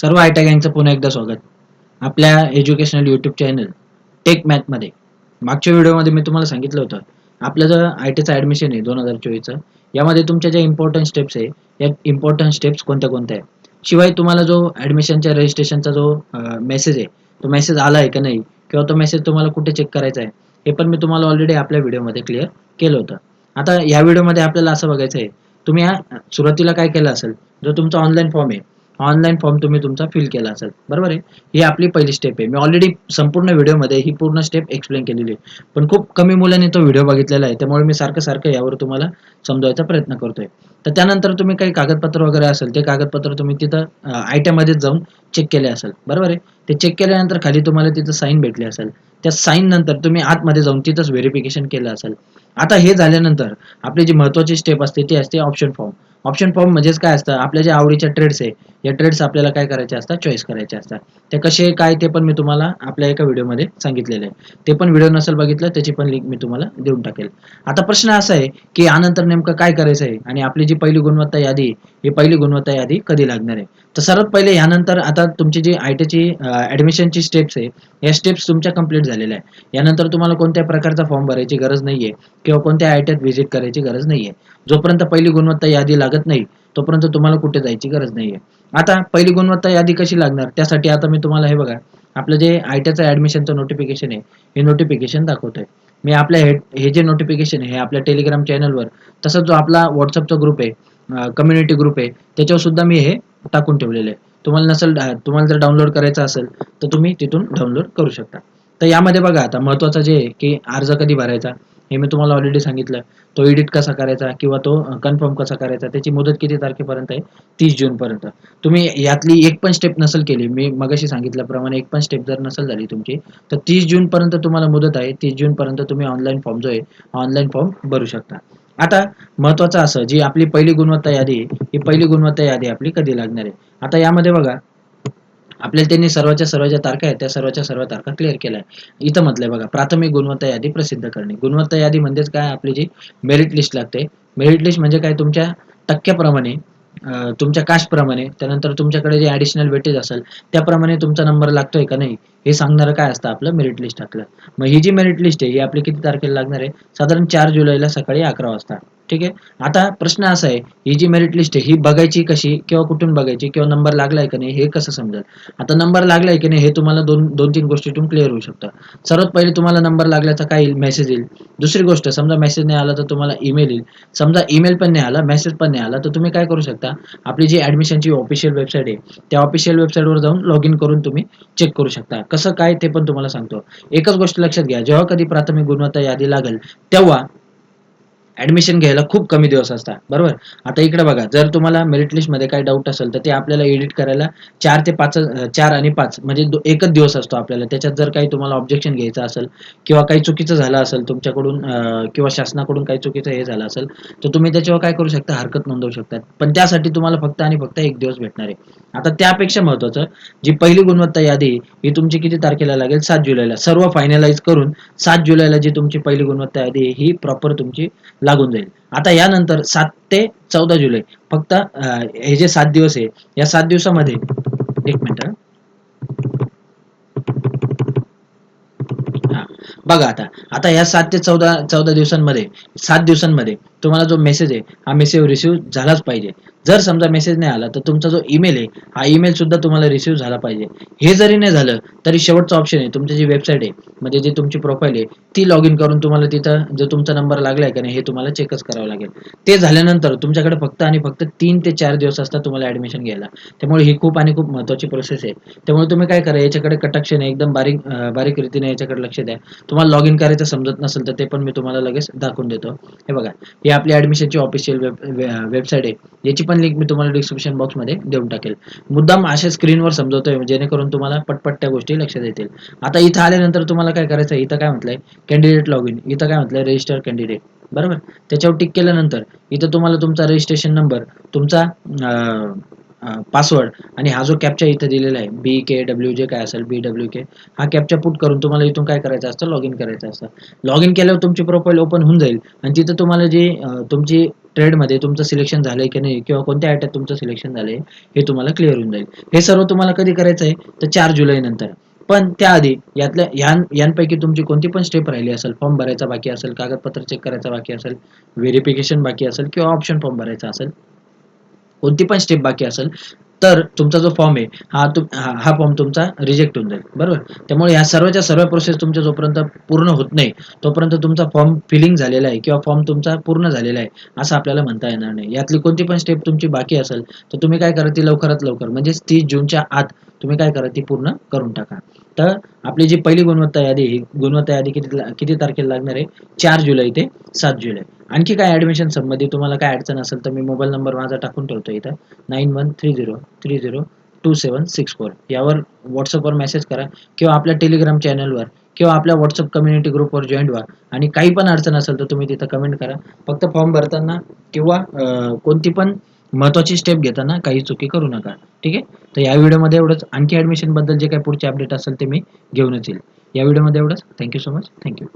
सर्व आय-टी गँगचं पुन्हा एकदा स्वागत. आपल्या एज्युकेशनल यूट्यूब चॅनल टेक मॅथमध्ये. मागच्या व्हिडिओमध्ये मी तुम्हाला सांगितलं होतं, आपलं जर आय-टीचं ॲडमिशन आहे 2024चं, यामध्ये तुमच्या ज्या इम्पोर्टंट स्टेप्स आहे, या इम्पोर्टंट स्टेप्स कोणत्या-कोणत्या आहे. शिवाय तुम्हाला जो ॲडमिशनच्या रजिस्ट्रेशनचा जो मेसेज आहे, तो मेसेज आला आहे का नाही? किंवा तो मेसेज तुम्हाला कुठे चेक करायचा आहे? हे पण मी तुम्हाला ऑलरेडी आपल्या व्हिडिओमध्ये क्लिअर केलं होतं. आता या व्हिडिओमध्ये आपल्याला असं बघायचं आहे, तुम्ही सुरुवातीला काय केलं असेल, जो तुमचा ऑनलाईन फॉर्म आहे, ऑनलाईन फॉर्म तुम्ही तुमचा फिल केला असेल, बरोबर आहे. ही आपली पहिली स्टेप आहे. मी ऑलरेडी संपूर्ण व्हिडिओमध्ये ही पूर्ण स्टेप एक्सप्लेन केलेली आहे. पण खूप कमी मुलांनी तो व्हिडिओ बघितलेला आहे. त्यामुळे मी सारखं यावर तुम्हाला समजवायचा प्रयत्न करतोय. तर त्यानंतर तुम्ही काही कागदपत्र वगैरे असेल, ते कागदपत्र तुम्ही तिथं आयट्यामध्येच जाऊन चेक केले असेल, बरोबर आहे. ते चेक केल्यानंतर खाली तुम्हाला तिथं साईन भेटली असेल. त्या साईन नंतर तुम्ही आतमध्ये जाऊन तिथंच व्हेरिफिकेशन केलं असेल. आता हे झाल्यानंतर आपली जी महत्त्वाची स्टेप असते ती असते ऑप्शन फॉर्म. ऑप्शन फॉर्म म्हणजेच काय असतं, आपल्या ज्या आवडीच्या ट्रेड्स आहे, या ट्रेड्स आपल्याला काय करायचे असतात, चॉईस करायचे असतात. ते कसे काय ते पण मी तुम्हाला आपल्या एका व्हिडिओमध्ये सांगितलेलं आहे. ते पण व्हिडिओ नसेल बघितलं त्याची पण लिंक मी तुम्हाला देऊन टाकेल. आता प्रश्न असा आहे की यानंतर नेमकं काय करायचं आहे आणि आपली जी पहिली गुणवत्ता यादी ही पहिली गुणवत्ता यादी कधी लागणार आहे. तर सर्वात पहिले यानंतर आता तुमची जी आयटीची ॲडमिशनची स्टेप्स आहे, या स्टेप्स तुमच्या कंप्लीट झालेल्या आहे. यानंतर तुम्हाला कोणत्या प्रकारचा फॉर्म भरायची गरज नाहीये किंवा कोणत्या आयटीत व्हिजिट करायची गरज नाहीये. जोपर्यंत पहिली गुणवत्ता यादी लागत नाही तोपर्यंत तुम्हाला कुठे जायची गरज नाहीये. आता पहिली गुणवत्ता यादी कशी लागणार, त्यासाठी आता मी तुम्हाला हे बघा, आपलं जे आयटीचं ॲडमिशनचं नोटिफिकेशन आहे, हे नोटिफिकेशन दाखवतोय. मी आपल्या हे जे नोटिफिकेशन आहे हे आपल्या टेलिग्राम चॅनलवर, तसंच जो आपला व्हॉट्सअपचा ग्रुप आहे, कम्युनिटी ग्रुप आहे, त्याच्यावर सुद्धा मी हे टाकून ठेवलेलं आहे. तुम्हाला जर डाउनलोड करायचं असेल तर तुम्ही तिथून डाउनलोड करू शकता. तर यामध्ये बघा, आता महत्त्वाचं जे आहे की अर्ज कधी भरायचा हे मी तुम्हाला ऑलरेडी सांगितलं. तो एडिट कसा करायचा किंवा तो कन्फर्म कसा करायचा, त्याची मुदत किती तारखेपर्यंत आहे, 30 जूनपर्यंत. तुम्ही यातली एक पण स्टेप नसेल केली, मी मगाशी सांगितल्याप्रमाणे एक पण स्टेप जर नसेल झाली तुमची, तर 30 जूनपर्यंत तुम्हाला मुदत आहे. 30 जूनपर्यंत तुम्ही ऑनलाईन फॉर्म जो आहे, ऑनलाईन फॉर्म भरू शकता. आता महत्त्वाचं असं, जी आपली पहिली गुणवत्ता यादी आहे, ही पहिली गुणवत्ता यादी आपली कधी लागणार आहे. आता यामध्ये बघा, आपल्याला त्यांनी सर्वच्या सर्व ज्या तारखा आहेत, त्या सर्वच्या सर्व तारखा क्लिअर केल्या आहे. इथं म्हटलंय बघा, प्राथमिक गुणवत्ता यादी प्रसिद्ध करणे. गुणवत्ता यादी म्हणजेच काय, आपली जी मेरिट लिस्ट लागते. मेरिट लिस्ट म्हणजे काय, तुमच्या टक्क्याप्रमाणे, तुमच्या कास्टप्रमाणे, त्यानंतर तुमच्याकडे जे ॲडिशनल वेटेज असेल त्याप्रमाणे तुमचा नंबर लागतोय का नाही, हे सांगणारं काय असतं, आपलं मेरिट लिस्ट आपलं. मग ही जी मेरिट लिस्ट आहे ही आपली किती तारखेला लागणार आहे, साधारण 4 जुलैला सकाळी 11 वाजता. ठीक आहे. आता प्रश्न असा आहे, ही जी मेरिट लिस्ट आहे ही बघायची कशी किंवा कुठून बघायची किंवा नंबर लागलाय का नाही हे कसं समजेल. आता नंबर लागलाय की नाही हे तुम्हाला दोन तीन गोष्टीतून क्लिअर होऊ शकतं. सर्वात पहिले तुम्हाला नंबर लागल्याचा काय येईल, मेसेज येईल. दुसरी गोष्ट, समजा मेसेज नाही आला तर तुम्हाला ईमेल येईल. समजा ईमेल पण नाही आला, मेसेज पण नाही आला, तर तुम्ही काय करू शकता, आपली जी ॲडमिशनची ऑफिशियल वेबसाईट आहे, त्या ऑफिशियल वेबसाईटवर जाऊन लॉग इन करून तुम्ही चेक करू शकता. कसं काय ते पण तुम्हाला सांगतो. एकच गोष्ट लक्षात घ्या, जेव्हा कधी प्राथमिक गुणवत्ता यादी लागेल तेव्हा ॲडमिशन घ्यायला खूप कमी दिवस असतात, बरोबर. आता इकडे बघा, जर तुम्हाला मेरिट लिस्टमध्ये काही डाऊट असेल तर ते आपल्याला एडिट करायला 4 ते 5 4 आणि 5 म्हणजे एकच दिवस असतो आपल्याला. त्याच्यात जर काही तुम्हाला ऑब्जेक्शन घ्यायचं असेल किंवा काही चुकीचं झालं असेल तुमच्याकडून, किंवा शासनाकडून काही चुकीचं हे झालं असेल, तर तुम्ही त्याच्यावर काय करू शकता, हरकत नोंदवू शकता. पण त्यासाठी तुम्हाला फक्त आणि फक्त 1 दिवस भेटणार आहे. आता त्यापेक्षा महत्त्वाचं, जी पहिली गुणवत्ता यादी ही तुमची किती तारखेला लागेल, 7 जुलैला. सर्व फायनलाइज करून 7 जुलैला जी तुमची पहिली गुणवत्ता यादी आहे ही प्रॉपर तुमची लागून जाईल. आता यानंतर 7 ते 14 जुलै, फक्त हे जे 7 दिवस आहे, या 7 दिवसामध्ये, एक मिनिट हां, बघा आता. आता या 7 ते 14 दिवसांमध्ये, 7 दिवसांमध्ये तुम्हाला जो मेसेज आहे, हा मेसेज रिसीव्ह झालाच पाहिजे. जर समजा मेसेज नाही आला, तर तुमचा जो ईमेल आहे, हा ईमेल सुद्धा तुम्हाला रिसीव्ह झाला पाहिजे. हे जरी नाही झालं, तरी शेवटचा ऑप्शन आहे, तुमची जी वेबसाईट आहे, म्हणजे जी तुमची प्रोफाईल आहे, ती लॉग इन करून तुम्हाला तिथं जो तुमचा नंबर लागलाय का नाही, हे तुम्हाला चेकच करावं लागेल. ते झाल्यानंतर तुमच्याकडे फक्त आणि फक्त 3 ते 4 दिवस असतात तुम्हाला ॲडमिशन घ्यायला. त्यामुळे ही खूप आणि खूप महत्त्वाची प्रोसेस आहे. त्यामुळे तुम्ही काय करा, याच्याकडे कटाक्षाने एकदम बारीक रीतीने याच्याकडे लक्ष द्या. तुम्हाला लॉग इन करायचं समजत नसेल तर ते पण मी तुम्हाला लगेच दाखवून देतो. हे बघा, ही आपली ॲडमिशनची ऑफिशियल वेबसाईट आहे. याची पण लिंक मी तुम्हाला डिस्क्रिप्शन बॉक्समध्ये देऊन टाकेल. मुद्दाम अशा स्क्रीनवर समजवतोय जेणेकरून तुम्हाला पटपट त्या गोष्टी लक्षात येतील. आता इथं आल्यानंतर तुम्हाला काय करायचं आहे, इथं काय म्हटलंय, कॅन्डिडेट लॉग इन, इथं काय म्हटलंय, रजिस्टर कॅन्डिडेट, बरोबर. त्याच्यावर टिक केल्यानंतर इथं तुम्हाला तुमचा रजिस्ट्रेशन नंबर, तुमचा पासवर्ड आणि हा जो कॅप्चा इथं दिलेला आहे, BKWJ काय असेल, BWK, हा कॅप्चा पुट करून तुम्हाला इथून काय करायचं असतं, लॉग इन करायचं असतं. लॉग इन केल्यावर तुमची प्रोफाईल ओपन होऊन जाईल आणि तिथं तुम्हाला जी तुमची ट्रेडमध्ये तुमचं सिलेक्शन झालंय की नाही किंवा कोणत्या आयट्यात तुमचं सिलेक्शन झालंय हे तुम्हाला क्लिअर होऊन जाईल. हे सर्व तुम्हाला कधी करायचं आहे तर 4 जुलै नंतर. पण त्याआधी यांपैकी तुमची कोणती पण स्टेप राहिली असेल, फॉर्म भरायचा बाकी असेल, कागदपत्र चेक करायचा बाकी असेल, व्हेरिफिकेशन बाकी असेल किंवा ऑप्शन फॉर्म भरायचा असेल, कोणती पण स्टेप बाकी असेल तर तुमचा जो फॉर्म आहे हा फॉर्म तुमचा रिजेक्ट होऊन जाईल. बरोबर. त्यामुळे ह्या सर्वच्या सर्व प्रोसेस तुमच्या जोपर्यंत पूर्ण होत नाही तोपर्यंत तुमचा फॉर्म फिलिंग झालेला आहे किंवा फॉर्म तुमचा पूर्ण झालेला आहे असं आपल्याला म्हणता येणार नाही. यातली कोणती पण स्टेप तुमची बाकी असेल तर तुम्ही काय करा, ती लवकरात लवकर म्हणजे 30 जूनच्या आत तुम्ही काय करा, ती पूर्ण करून टाका. तर आपली जी पहिली गुणवत्ता यादी, ही गुणवत्ता यादी किती तारखेला लागणार आहे? 4 जुलै ते 7 जुलै. आणखी काय ॲडमिशन संबंधी तुम्हाला काय अडचण असेल तर मी मोबाईल नंबर माझा टाकून ठेवतो इथं, 9130302764. यावर WhatsAppवर मेसेज करा किंवा आपल्या टेलिग्राम चॅनलवर किंवा आपल्या WhatsApp कम्युनिटी ग्रुपवर जॉईन व्हा आणि काही पण अडचण असेल तर तुम्ही तिथं कमेंट करा. फक्त फॉर्म भरताना किंवा कोणती पण महत्त्वाची स्टेप घेताना काही चुकी करू नका. ठीक आहे? तर या व्हिडिओमध्ये एवढंच. आणखी ॲडमिशनबद्दल जे काही पुढचे अपडेट असेल ते मी घेऊनच येईल. या व्हिडिओमध्ये एवढंच. Thank you so much. Thank you.